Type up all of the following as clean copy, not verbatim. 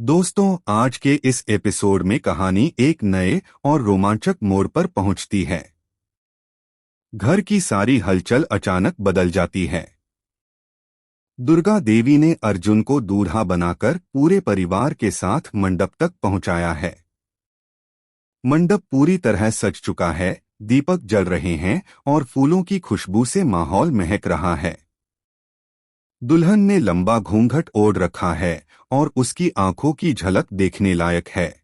दोस्तों, आज के इस एपिसोड में कहानी एक नए और रोमांचक मोड़ पर पहुंचती है। घर की सारी हलचल अचानक बदल जाती है। दुर्गा देवी ने अर्जुन को दूल्हा बनाकर पूरे परिवार के साथ मंडप तक पहुंचाया है। मंडप पूरी तरह सज चुका है, दीपक जल रहे हैं और फूलों की खुशबू से माहौल महक रहा है। दुल्हन ने लंबा घूंघट ओढ़ रखा है और उसकी आंखों की झलक देखने लायक है।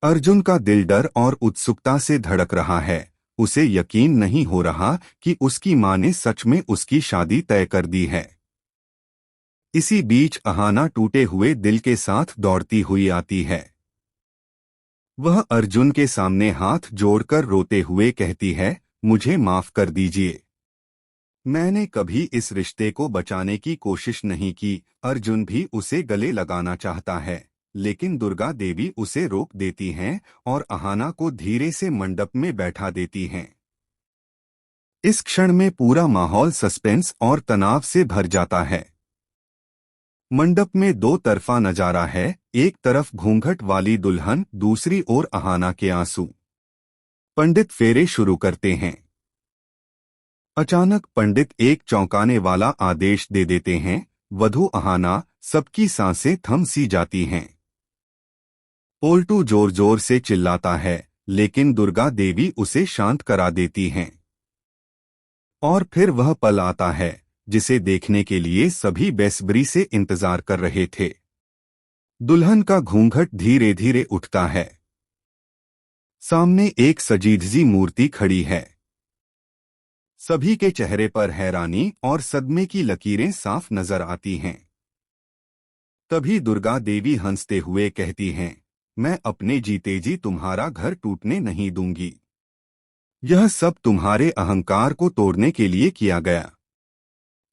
अर्जुन का दिल डर और उत्सुकता से धड़क रहा है। उसे यकीन नहीं हो रहा कि उसकी मां ने सच में उसकी शादी तय कर दी है। इसी बीच अहाना टूटे हुए दिल के साथ दौड़ती हुई आती है। वह अर्जुन के सामने हाथ जोड़कर रोते हुए कहती है, मुझे माफ कर दीजिए। मैंने कभी इस रिश्ते को बचाने की कोशिश नहीं की। अर्जुन भी उसे गले लगाना चाहता है, लेकिन दुर्गा देवी उसे रोक देती हैं और अहाना को धीरे से मंडप में बैठा देती हैं। इस क्षण में पूरा माहौल सस्पेंस और तनाव से भर जाता है। मंडप में दो तरफा नजारा है, एक तरफ घूंघट वाली दुल्हन, दूसरी ओर अहाना के आंसू। पंडित फेरे शुरू करते हैं। अचानक पंडित एक चौंकाने वाला आदेश दे देते हैं, वधू अहाना। सबकी सांसें थम सी जाती हैं। पोल्टू जोर जोर से चिल्लाता है, लेकिन दुर्गा देवी उसे शांत करा देती हैं। और फिर वह पल आता है जिसे देखने के लिए सभी बेसब्री से इंतजार कर रहे थे। दुल्हन का घूंघट धीरे धीरे उठता है। सामने एक सजीधजी मूर्ति खड़ी है। सभी के चेहरे पर हैरानी और सदमे की लकीरें साफ नजर आती हैं। तभी दुर्गा देवी हंसते हुए कहती हैं, मैं अपने जीते जी तुम्हारा घर टूटने नहीं दूंगी। यह सब तुम्हारे अहंकार को तोड़ने के लिए किया गया।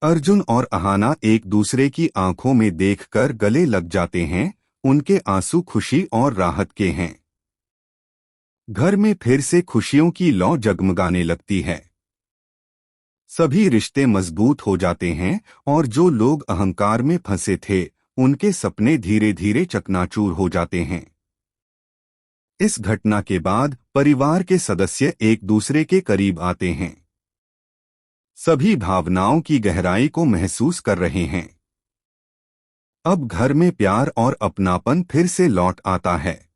अर्जुन और अहाना एक दूसरे की आंखों में देखकर गले लग जाते हैं। उनके आंसू खुशी और राहत के हैं। घर में फिर से खुशियों की लौ जगमगाने लगती है। सभी रिश्ते मजबूत हो जाते हैं और जो लोग अहंकार में फंसे थे, उनके सपने धीरे धीरे चकनाचूर हो जाते हैं। इस घटना के बाद परिवार के सदस्य एक दूसरे के करीब आते हैं। सभी भावनाओं की गहराई को महसूस कर रहे हैं। अब घर में प्यार और अपनापन फिर से लौट आता है।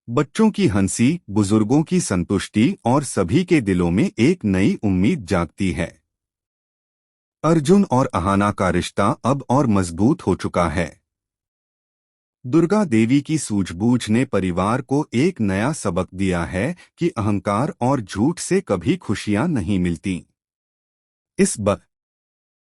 बच्चों की हंसी, बुजुर्गों की संतुष्टि और सभी के दिलों में एक नई उम्मीद जागती है। अर्जुन और अहाना का रिश्ता अब और मजबूत हो चुका है। दुर्गा देवी की सूझबूझ ने परिवार को एक नया सबक दिया है कि अहंकार और झूठ से कभी खुशियां नहीं मिलती। इस